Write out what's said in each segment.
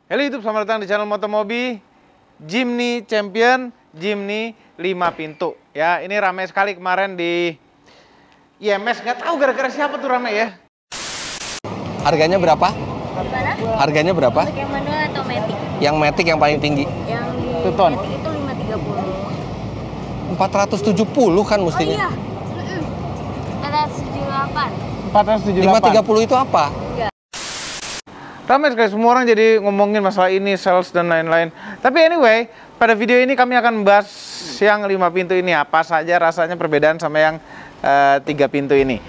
Halo YouTube, selamat datang di channel Motomobi. Jimny Champion, Jimny 5 pintu. Ya, ini ramai sekali kemarin di IMS. Nggak tahu gara-gara siapa tuh ramai ya. Harganya berapa? Gimana? Harganya berapa? Untuk yang manual atau matic? Yang matic yang paling tinggi? Yang di Tuton. matic itu 530. 470 kan Oh mestinya. iya. 478. 478. 530 itu apa? Ramai sekali, semua orang jadi ngomongin masalah ini, sales dan lain-lain. Tapi anyway, pada video ini kami akan membahas yang 5 pintu ini. Apa saja rasanya perbedaan sama yang 3 pintu ini.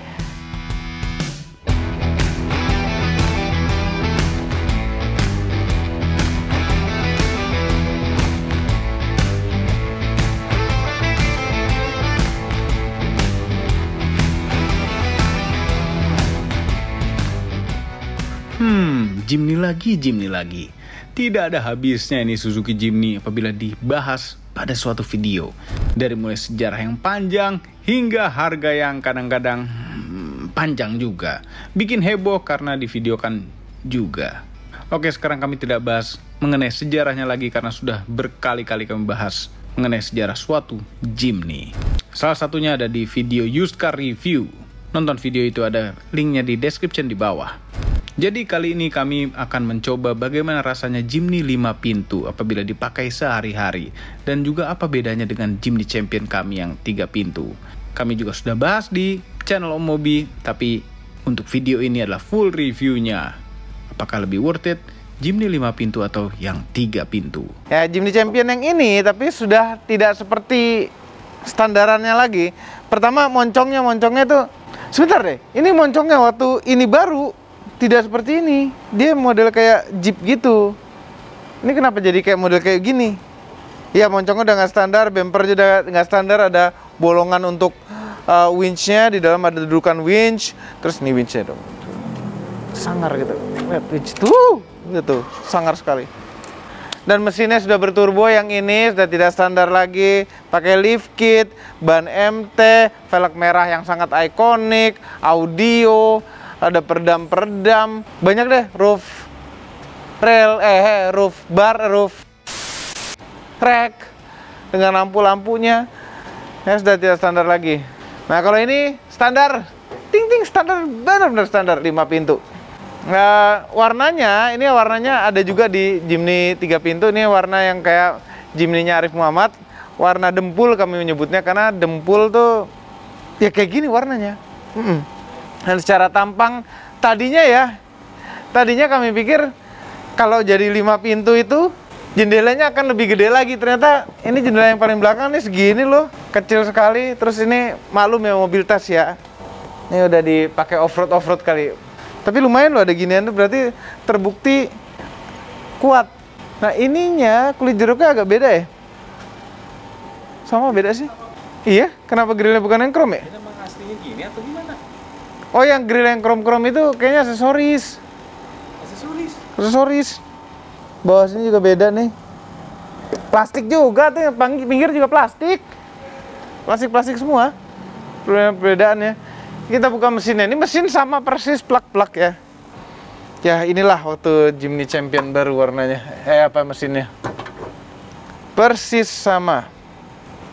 Jimny lagi. Tidak ada habisnya ini Suzuki Jimny apabila dibahas pada suatu video. Dari mulai sejarah yang panjang hingga harga yang kadang-kadang panjang juga. Bikin heboh karena divideokan juga. Oke, sekarang kami tidak bahas mengenai sejarahnya lagi karena sudah berkali-kali kami bahas mengenai sejarah suatu Jimny. Salah satunya ada di video used car review. Nonton video itu, ada linknya di description di bawah. Jadi kali ini kami akan mencoba bagaimana rasanya Jimny 5 pintu apabila dipakai sehari-hari. Dan juga apa bedanya dengan Jimny Champion kami yang 3 pintu. Kami juga sudah bahas di channel Om Mobi, tapi untuk video ini adalah full reviewnya. Apakah lebih worth it Jimny 5 pintu atau yang 3 pintu? Ya, Jimny Champion yang ini tapi sudah tidak seperti standarannya lagi. Pertama moncongnya tuh, sebentar deh, ini moncongnya waktu ini baru tidak seperti ini. Dia model kayak Jeep gitu. Ini kenapa jadi kayak model kayak gini? Ya, moncongnya udah nggak standar, bumpernya udah nggak standar, ada bolongan untuk winch-nya, di dalam ada dudukan winch. Terus nih winch-nya dong, sangar gitu. Lihat winch tuh, gitu, sangar sekali. Dan mesinnya sudah berturbo, yang ini sudah tidak standar lagi. Pakai lift kit, ban MT, velg merah yang sangat ikonik, audio, ada peredam-peredam, banyak deh, roof rail, roof bar, roof rack dengan lampu-lampunya. Ya, sudah tidak standar lagi. Nah, kalau ini standar, ting-ting standar, benar-benar standar 5 pintu. Nah, warnanya ada juga di Jimny 3 pintu. Ini warna yang kayak Jimny-nya Arif Muhammad, warna dempul kami menyebutnya, karena dempul tuh ya kayak gini warnanya. Dan secara tampang tadinya kami pikir kalau jadi 5 pintu itu jendelanya akan lebih gede lagi. Ternyata ini jendela yang paling belakang nih segini loh, kecil sekali. Terus ini maklum ya, mobil tas ya, ini udah dipakai off-road kali. Tapi lumayan loh ada ginian tuh, berarti terbukti kuat. Nah, ininya kulit jeruknya agak beda ya. Sama beda sih. Iya, kenapa grillnya bukan yang chrome ya? Ini memang aslinya gini atau gimana? Oh, yang grill yang krom-krom itu kayaknya aksesoris. Aksesoris. Bawah sini juga beda nih. Plastik juga tuh, pinggir juga plastik. Plastik semua. Perbedaannya. Kita buka mesinnya. Ini mesin sama persis plak-plak ya. Ya, inilah waktu Jimny Champion baru warnanya. Mesinnya. Persis sama.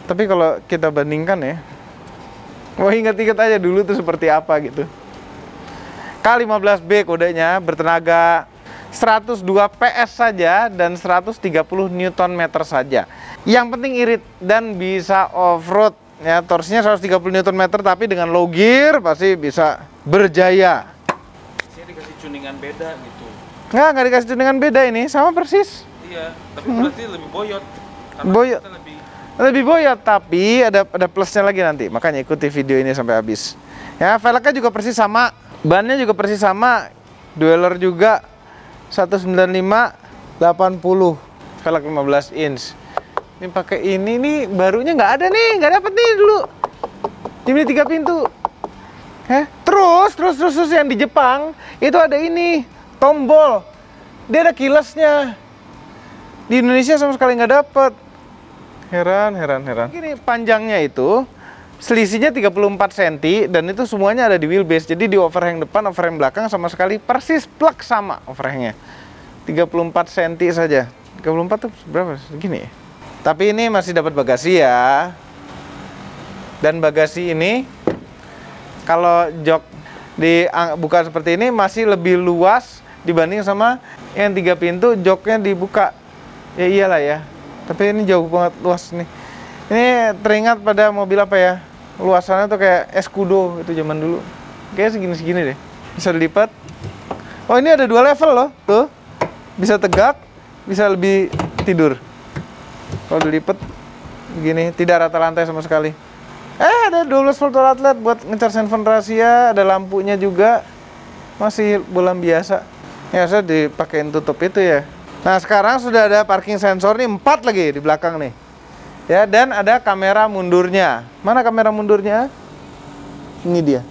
Tapi kalau kita bandingkan ya, ingat-ingat aja dulu tuh seperti apa gitu. K15B kodenya, bertenaga 102 PS saja dan 130 Nm saja. Yang penting irit dan bisa off-road. Ya, torsinya 130 Nm, tapi dengan low gear pasti bisa berjaya. Saya dikasih tuningan beda gitu. Nggak dikasih tuningan beda, ini sama persis. Iya, tapi berarti lebih boyot. Boyot. Lebih boyot, tapi ada plusnya lagi nanti. Makanya ikuti video ini sampai habis. Ya, velgnya juga persis sama, bannya juga persis sama, dweller juga 195/80, velg 15 inch. Ini pakai ini nih, barunya nggak ada nih, nggak dapet nih dulu. Jimny 3 pintu. Terus yang di Jepang itu ada ini, tombol. Dia ada keyless-nya. Di Indonesia sama sekali nggak dapet. Heran. Gini, panjangnya itu selisihnya 34 cm dan itu semuanya ada di wheelbase. Jadi di overhang depan, overhang belakang sama sekali persis plek sama overhangnya. 34 cm saja. 34 tuh berapa? Segini ya. Tapi ini masih dapat bagasi ya. Dan bagasi ini kalau jok dibuka seperti ini masih lebih luas dibanding sama yang 3 pintu joknya dibuka. Ya iyalah ya. Tapi ini jauh banget luas nih. Ini teringat pada mobil apa ya? Luasannya tuh kayak Escudo itu zaman dulu. Kayak segini-segini deh. Bisa dilipat. Oh, ini ada 2 level loh. Tuh. Bisa tegak, bisa lebih tidur. Kalau dilipat begini, tidak rata lantai sama sekali. Ada 12 volt outlet buat ngecas handphone rahasia, ada lampunya juga. Masih bolam biasa. Ya, saya dipakein tutup itu ya. Nah, sekarang sudah ada parking sensor nih, 4 lagi di belakang nih. Ya, dan ada kamera mundurnya. Mana kamera mundurnya? Ini dia.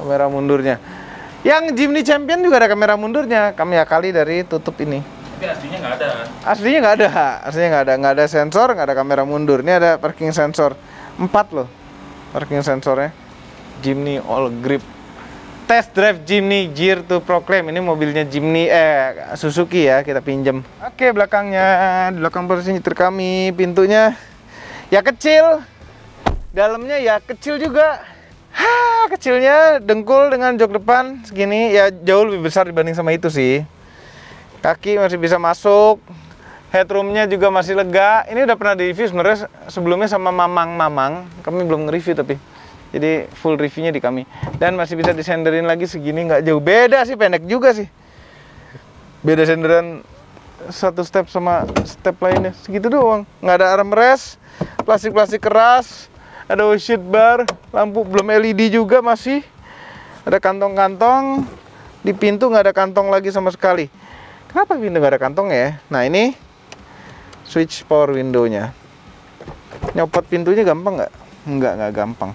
Kamera mundurnya. Yang Jimny Champion juga ada kamera mundurnya. Kami akali dari tutup ini. Tapi aslinya nggak ada. Aslinya nggak ada. Aslinya nggak ada sensor, nggak ada kamera mundur. Ini ada parking sensor. 4 loh parking sensornya. Jimny All Grip. Test drive Jimny Year to Proclaim. Ini mobilnya Jimny Suzuki ya, kita pinjam. Oke, belakangnya, di belakang posisi nyetir kami, pintunya ya kecil. Dalamnya ya kecil juga. Kecilnya dengkul dengan jok depan segini, ya jauh lebih besar dibanding sama itu sih. Kaki masih bisa masuk. Headroomnya juga masih lega. Ini udah pernah di-review sebenarnya sebelumnya sama Mamang. Kami belum nge-review tapi. Jadi full reviewnya di kami. Dan masih bisa disenderin lagi segini, nggak jauh beda sih, pendek juga sih. Beda senderan satu step sama step lainnya, segitu doang. Nggak ada armrest, plastik-plastik keras. Ada washer bar, lampu belum LED juga masih. Ada kantong-kantong. Di pintu nggak ada kantong lagi sama sekali. Kenapa pintu nggak ada kantong ya? Nah, ini switch power window-nya. Nyopot pintunya gampang nggak? Nggak gampang.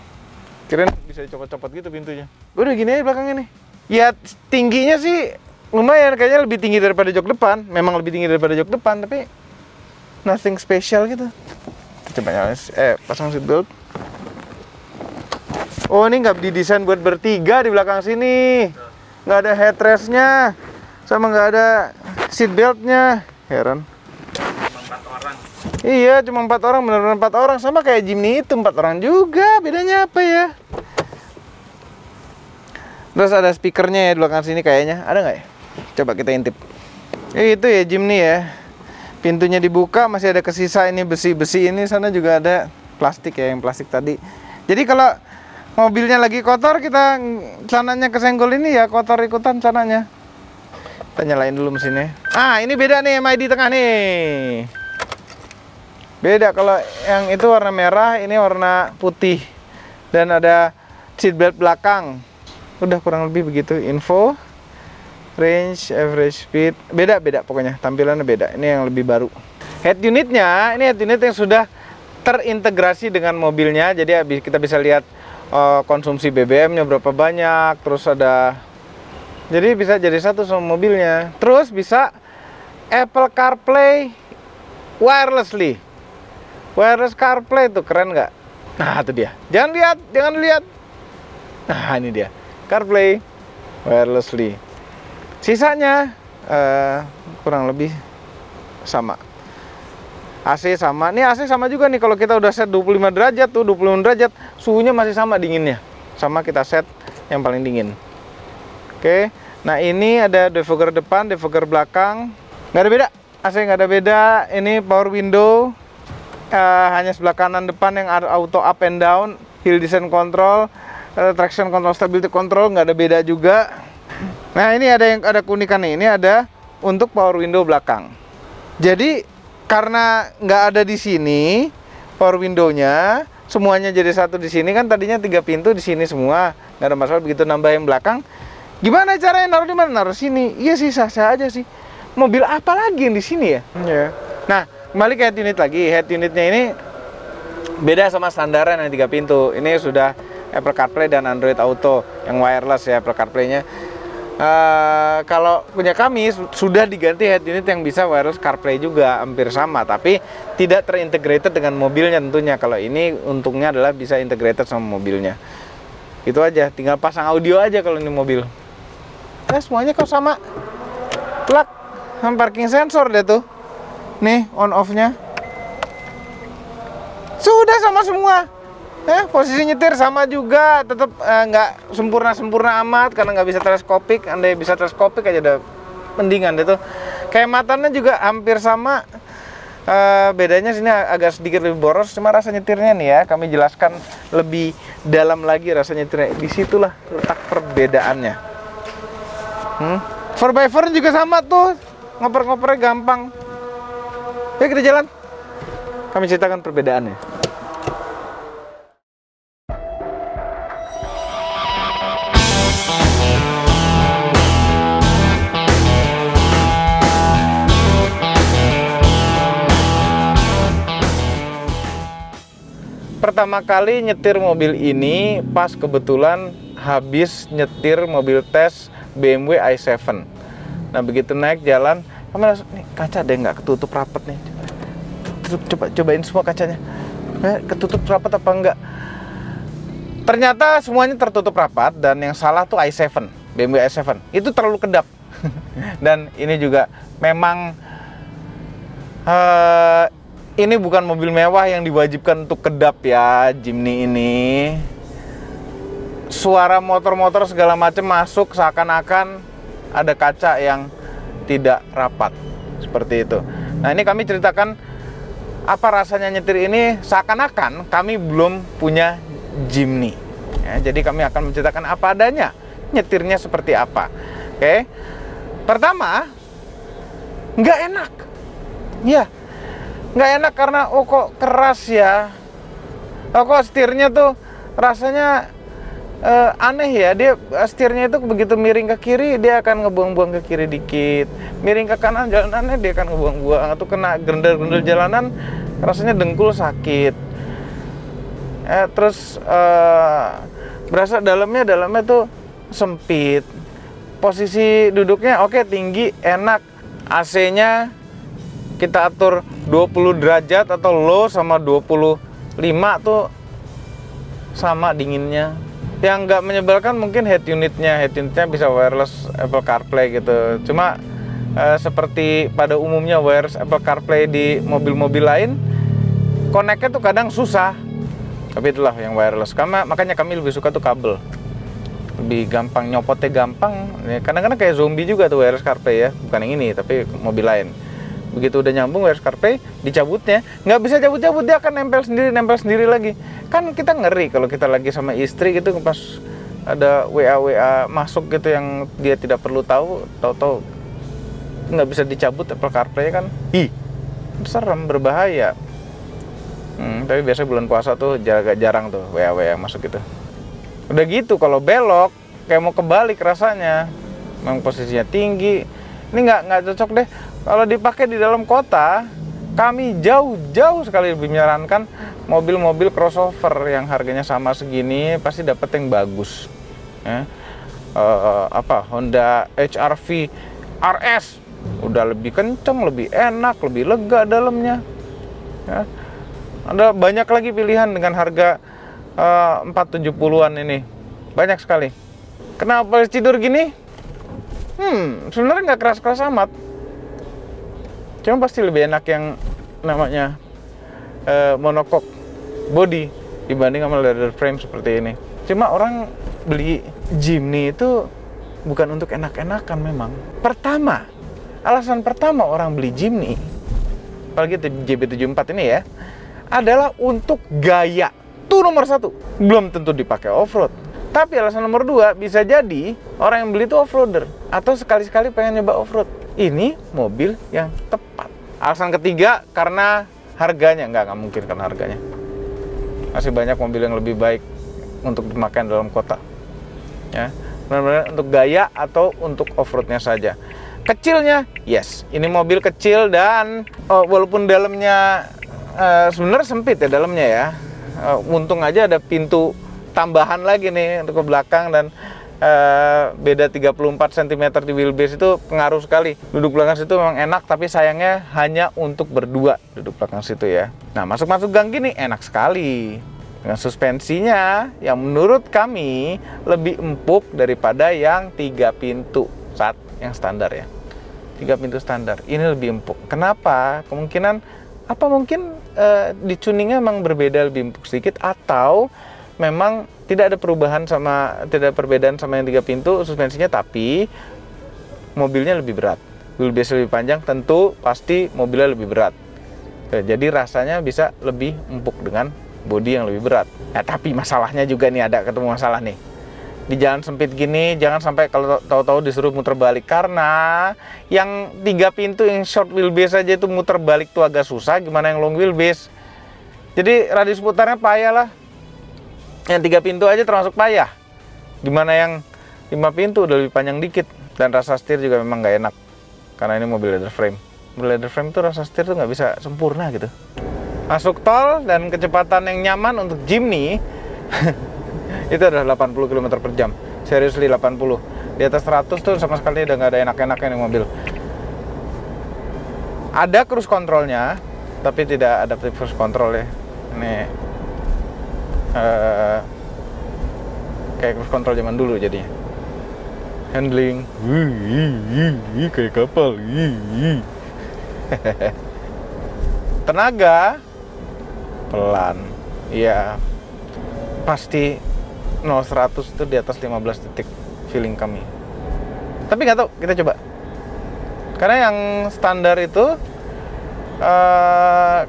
Kirain bisa dicopot-copot gitu pintunya. Udah gini aja belakangnya nih. Ya tingginya sih lumayan, kayaknya lebih tinggi daripada jok depan. Memang lebih tinggi daripada jok depan, tapi nothing special gitu. Coba nyalain, pasang seatbelt. Oh, ini nggak didesain buat bertiga di belakang sini. Nggak ada headrest-nya, sama nggak ada seatbelt-nya. Heran. Cuma 4 orang. Iya, cuma 4 orang, benar-benar 4 orang. Sama kayak Jimny itu, 4 orang juga. Bedanya apa ya? Terus ada speakernya ya di belakang sini kayaknya. Ada nggak ya? Coba kita intip. Itu ya Jimny ya. Pintunya dibuka, masih ada kesisa ini besi-besi ini. Sana juga ada plastik ya, yang plastik tadi. Jadi kalau mobilnya lagi kotor, kita celananya kesenggol ini ya kotor ikutan celananya. Kita nyalain dulu mesinnya. Ini beda nih MID tengah nih. Beda, kalau yang itu warna merah, ini warna putih. Dan ada seatbelt belakang. Udah kurang lebih begitu. Info, range, average speed. Beda pokoknya, tampilannya beda. Ini yang lebih baru. Head unitnya, ini head unit yang sudah terintegrasi dengan mobilnya. Jadi kita bisa lihat konsumsi BBM-nya berapa banyak. Terus ada, jadi bisa jadi satu sama mobilnya. Terus bisa Apple CarPlay wirelessly. Wireless CarPlay tuh keren nggak? Nah, itu dia. Jangan lihat. Nah, ini dia. CarPlay wirelessly. Sisanya kurang lebih sama. AC sama. Nih AC sama juga nih, kalau kita udah set 25 derajat tuh, 25 derajat, suhunya masih sama dinginnya. Sama kita set yang paling dingin. Oke. Nah, ini ada defogger depan, defogger belakang. Nggak ada beda. AC nggak ada beda. Ini power window. Hanya sebelah kanan depan yang auto up and down, hill descent control, traction control, stability control, nggak ada beda juga. Nah, ini ada keunikan nih. Ini ada untuk power window belakang. Jadi karena nggak ada di sini power window-nya, semuanya jadi satu di sini kan, tadinya 3 pintu di sini semua, nggak ada masalah. Begitu nambah yang belakang, gimana caranya naruh di mana? Naruh sini. Iya sih, sah-sah aja sih. Mobil apa lagi yang di sini ya? Iya. Nah, kembali ke head unit lagi. Head unitnya ini beda sama standaran yang 3 pintu. Ini sudah Apple CarPlay dan Android Auto yang wireless ya, Apple CarPlay-nya. Kalau punya kami sudah diganti head unit yang bisa wireless CarPlay juga, hampir sama, tapi tidak terintegrated dengan mobilnya tentunya. Kalau ini untungnya adalah bisa integrated sama mobilnya. Itu aja, tinggal pasang audio aja kalau ini mobil. Semuanya kok sama. Plug sama parking sensor deh tuh. Nih on off-nya. Sudah sama semua. Posisi nyetir sama juga, tetap nggak sempurna amat karena nggak bisa teleskopik. Andai bisa teleskopik aja udah mendingan deh tuh. Kehematannya juga hampir sama. Bedanya sini agak sedikit lebih boros, cuma rasa nyetirnya nih ya, kami jelaskan lebih dalam lagi rasa nyetirnya. Disitulah letak perbedaannya. 4x4 juga sama tuh, ngoper-ngopernya gampang. Yuk kita jalan, kami ceritakan perbedaannya. Pertama kali nyetir mobil ini pas kebetulan habis nyetir mobil tes BMW i7. Nah begitu naik jalan, kamu langsung, nih kaca deh nggak ketutup rapet nih. Cobain semua kacanya, ketutup rapat apa enggak? Ternyata semuanya tertutup rapat dan yang salah tuh i7, BMW i7 itu terlalu kedap. Dan ini juga memang ini bukan mobil mewah yang diwajibkan untuk kedap ya, Jimny ini. Suara motor-motor segala macam masuk seakan-akan ada kaca yang tidak rapat. Seperti itu. Nah ini kami ceritakan apa rasanya nyetir ini seakan-akan kami belum punya Jimny. Ya, jadi kami akan menceritakan apa adanya, nyetirnya seperti apa. Oke. Pertama, nggak enak. Ya. Nggak enak karena kok keras ya, kok setirnya tuh rasanya aneh ya. Dia setirnya itu begitu miring ke kiri dia akan ngebuang-buang ke kiri dikit, miring ke kanan jalanannya dia akan ngebuang-buang, atau kena gerendel-gerendel jalanan rasanya dengkul sakit. Terus berasa dalamnya tuh sempit, posisi duduknya oke, tinggi enak, AC-nya kita atur 20 derajat atau low sama 25 tuh sama dinginnya. Yang nggak menyebalkan mungkin head unitnya bisa wireless Apple CarPlay gitu. Cuma seperti pada umumnya wireless Apple CarPlay di mobil-mobil lain, connect-nya tuh kadang susah. Tapi itulah yang wireless. Makanya kami lebih suka tuh kabel. Lebih gampang, nyopotnya gampang. Kadang-kadang kayak zombie juga tuh wireless CarPlay ya. Bukan yang ini, tapi mobil lain. Begitu udah nyambung wireless CarPlay, dicabutnya nggak bisa cabut-cabut, dia akan nempel sendiri lagi. Kan kita ngeri kalau kita lagi sama istri gitu, pas ada WA masuk gitu yang dia tidak perlu tahu nggak bisa dicabut Apple CarPlay kan, serem, berbahaya. Tapi biasanya bulan puasa tuh jarang tuh WA masuk gitu. Udah gitu kalau belok kayak mau kebalik rasanya, memang posisinya tinggi. Ini nggak cocok deh. Kalau dipakai di dalam kota, kami jauh sekali lebih menyarankan mobil-mobil crossover yang harganya sama segini pasti dapat yang bagus. Ya. Honda HR-V RS udah lebih kenceng, lebih enak, lebih lega dalamnya. Ya. Ada banyak lagi pilihan dengan harga 470-an ini, banyak sekali. Kenapa tidur gini? Sebenarnya nggak keras-keras amat. Cuma pasti lebih enak yang namanya monocoque body dibanding sama leather frame seperti ini. Cuma orang beli Jimny itu bukan untuk enak-enakan memang. Alasan pertama orang beli Jimny, apalagi JB74 ini ya, adalah untuk gaya. Itu nomor satu. Belum tentu dipakai off-road. Tapi alasan nomor dua, bisa jadi orang yang beli itu off-roader atau sekali-sekali pengen nyoba off-road. Ini mobil yang tepat. Alasan ketiga, karena harganya. Nggak mungkin karena harganya. Masih banyak mobil yang lebih baik untuk dipakai dalam kota. Ya, benar-benar untuk gaya atau untuk off-roadnya saja. Kecilnya, yes. Ini mobil kecil dan walaupun dalamnya sebenarnya sempit ya dalamnya ya. Untung aja ada pintu tambahan lagi nih untuk ke belakang, dan beda 34 cm di wheelbase itu pengaruh sekali. Duduk belakang situ memang enak, tapi sayangnya hanya untuk berdua duduk belakang situ ya. Nah, masuk gang gini enak sekali dengan suspensinya yang menurut kami lebih empuk daripada yang 3 pintu saat yang standar ya. 3 pintu standar. Ini lebih empuk. Kenapa? Kemungkinan apa mungkin di tuningnya memang berbeda, lebih empuk sedikit, atau memang tidak ada perbedaan sama yang 3 pintu suspensinya, tapi mobilnya lebih berat. Wheelbase lebih panjang, tentu pasti mobilnya lebih berat. Jadi rasanya bisa lebih empuk dengan bodi yang lebih berat. Nah, tapi masalahnya juga nih, ada ketemu masalah nih. Di jalan sempit gini, jangan sampai kalau tahu-tahu disuruh muter balik. Karena yang 3 pintu yang short wheelbase aja itu muter balik tuh agak susah, gimana yang long wheelbase. Jadi radius putarnya payah lah. Yang 3 pintu aja termasuk payah. Gimana yang 5 pintu udah lebih panjang dikit. Dan rasa setir juga memang nggak enak. Karena ini mobil leather frame. Mobil leather frame tuh rasa setir tuh nggak bisa sempurna gitu. Masuk tol dan kecepatan yang nyaman untuk Jimny itu adalah 80 km per jam. Seriously 80. Di atas 100 tuh sama sekali udah nggak ada enak-enaknya nih mobil. Ada cruise controlnya, tapi tidak adaptive cruise control ya. Ini kayak cruise control zaman dulu jadinya. Handling kayak kapal. Tenaga pelan. Iya. Pasti 0-100 itu di atas 15 detik feeling kami. Tapi nggak tahu, kita coba. Karena yang standar itu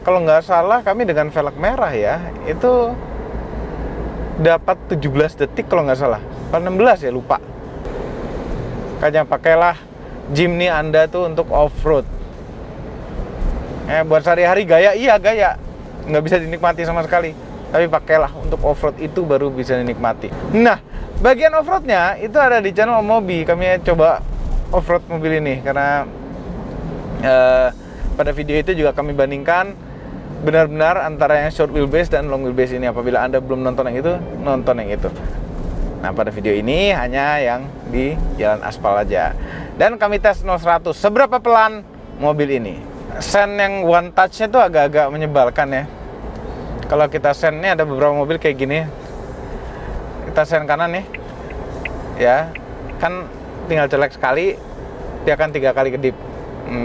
kalau nggak salah kami dengan velg merah ya, itu dapat 17 detik kalau nggak salah. Kalau 16 ya lupa. Makanya pakailah Jimny Anda tuh untuk off-road. Buat sehari-hari gaya, iya gaya. Nggak bisa dinikmati sama sekali. Tapi pakailah untuk off-road, itu baru bisa dinikmati. Nah, bagian off-roadnya itu ada di channel Om Mobi. Kami coba off-road mobil ini. Karena pada video itu juga kami bandingkan benar-benar antara yang short wheelbase dan long wheelbase ini. Apabila Anda belum nonton yang itu, nonton yang itu. Nah, pada video ini hanya yang di jalan aspal aja. Dan kami tes 0-100. Seberapa pelan mobil ini? Sen yang one touch-nya tuh agak-agak menyebalkan ya. Kalau kita sen, ini ada beberapa mobil kayak gini. Kita sen kanan nih. Ya, kan tinggal colek sekali, dia akan 3 kali kedip.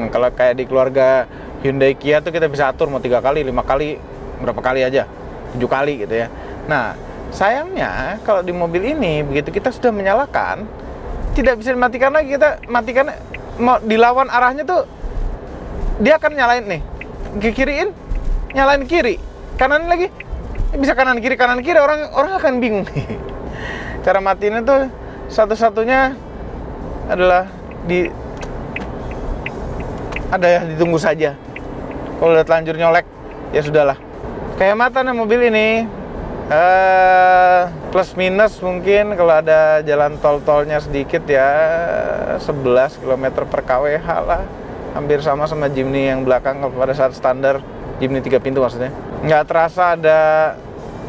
Kalau kayak di keluarga Hyundai Kia tuh kita bisa atur mau 3 kali, 5 kali, berapa kali aja, 7 kali gitu ya. Nah, sayangnya kalau di mobil ini begitu kita sudah menyalakan, tidak bisa dimatikan lagi. Kita matikan, mau dilawan arahnya tuh dia akan nyalain nih, ke kiriin, nyalain kiri, kanan lagi, bisa kanan kiri orang akan bingung nih. Cara matiinnya tuh satu-satunya adalah ada yang ditunggu saja. Kalau udah telanjur nyolek, ya sudahlah. Kehematan mobil ini plus minus mungkin kalau ada jalan tol-tolnya sedikit ya 11 km per kWh lah. Hampir sama Jimny yang belakang pada saat standar, Jimny 3 pintu maksudnya. Nggak terasa ada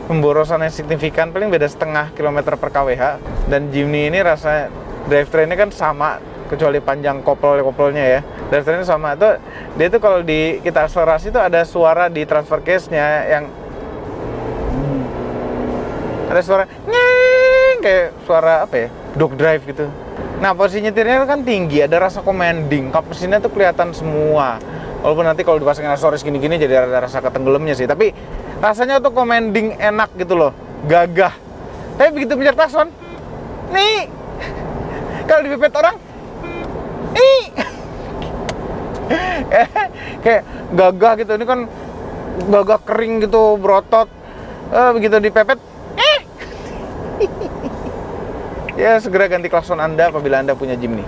pemborosan yang signifikan, paling beda setengah kilometer per kWh. Dan Jimny ini rasanya drivetrainnya kan sama, kecuali panjang kopelnya ya. Drivetrainnya sama, itu dia itu kalau kita akselerasi itu ada suara di transfer case-nya yang ada suara nyeng, kayak suara apa ya, dog drive gitu. Nah, posisi nyetirnya kan tinggi, ada rasa commanding, kap mesinnya tuh kelihatan semua. Walaupun nanti kalau dipasangin aksesoris gini-gini jadi ada rasa ketenggelamnya sih, tapi rasanya tuh commanding, enak gitu loh, gagah. Tapi begitu pencet klakson, nih, kalau dipepet orang, nih, kayak gagah gitu. Ini kan gagah kering gitu, berotot. Begitu dipepet, ya segera ganti klakson Anda apabila Anda punya Jimny.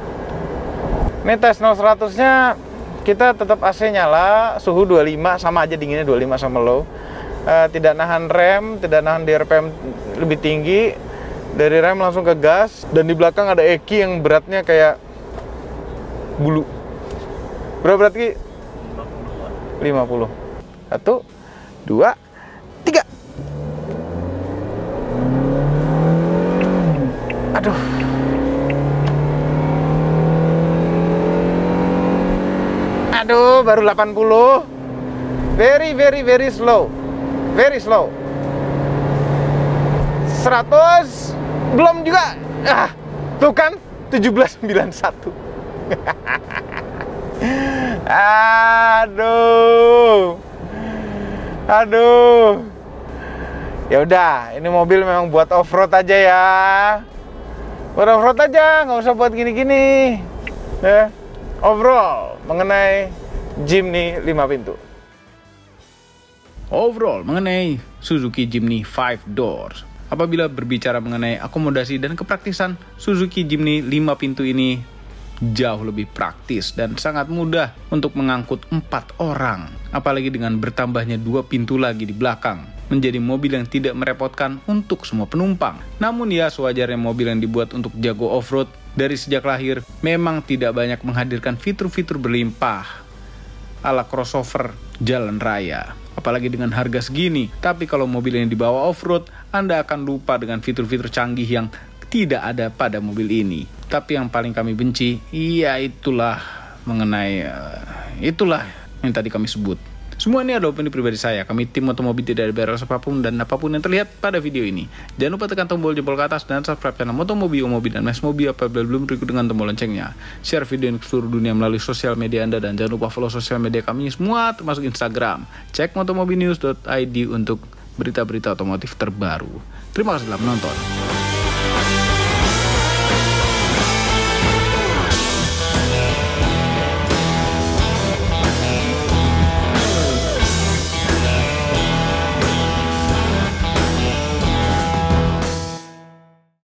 Ini tes 0-100-nya kita tetap AC nyala, suhu 25, sama aja dinginnya 25 sama low. Tidak nahan rem, tidak nahan di RPM lebih tinggi. Dari rem langsung ke gas. Dan di belakang ada Eki yang beratnya kayak bulu. Berapa berat Ki? 50. 1, 2, 3. Aduh. Aduh, baru 80. Very slow. Very slow. 100 belum juga. Tuh kan 1791. Aduh. Aduh. Ya udah, ini mobil memang buat off-road aja ya. Buat off-road aja, nggak usah buat gini-gini. Ya. Overall mengenai Jimny 5 pintu. Overall mengenai Suzuki Jimny 5 Doors. Apabila berbicara mengenai akomodasi dan kepraktisan, Suzuki Jimny 5 pintu ini jauh lebih praktis dan sangat mudah untuk mengangkut 4 orang. Apalagi dengan bertambahnya 2 pintu lagi di belakang, menjadi mobil yang tidak merepotkan untuk semua penumpang. Namun ya, sewajarnya mobil yang dibuat untuk jago off-road dari sejak lahir memang tidak banyak menghadirkan fitur-fitur berlimpah ala crossover jalan raya. Apalagi dengan harga segini. Tapi kalau mobil yang dibawa off-road, Anda akan lupa dengan fitur-fitur canggih yang tidak ada pada mobil ini. Tapi yang paling kami benci, ya itulah mengenai itulah yang tadi kami sebut. Semua ini adalah opini pribadi saya. Kami tim Motomobi tidak ada beres apapun dan apapun yang terlihat pada video ini. Jangan lupa tekan tombol jempol ke atas dan subscribe channel Motomobi, Omobi, dan Mas Mobi apabila belum berikut dengan tombol loncengnya. Share video ini ke seluruh dunia melalui sosial media Anda dan jangan lupa follow sosial media kami semua termasuk Instagram. Cek motomobinews.id untuk berita-berita otomotif terbaru. Terima kasih telah menonton.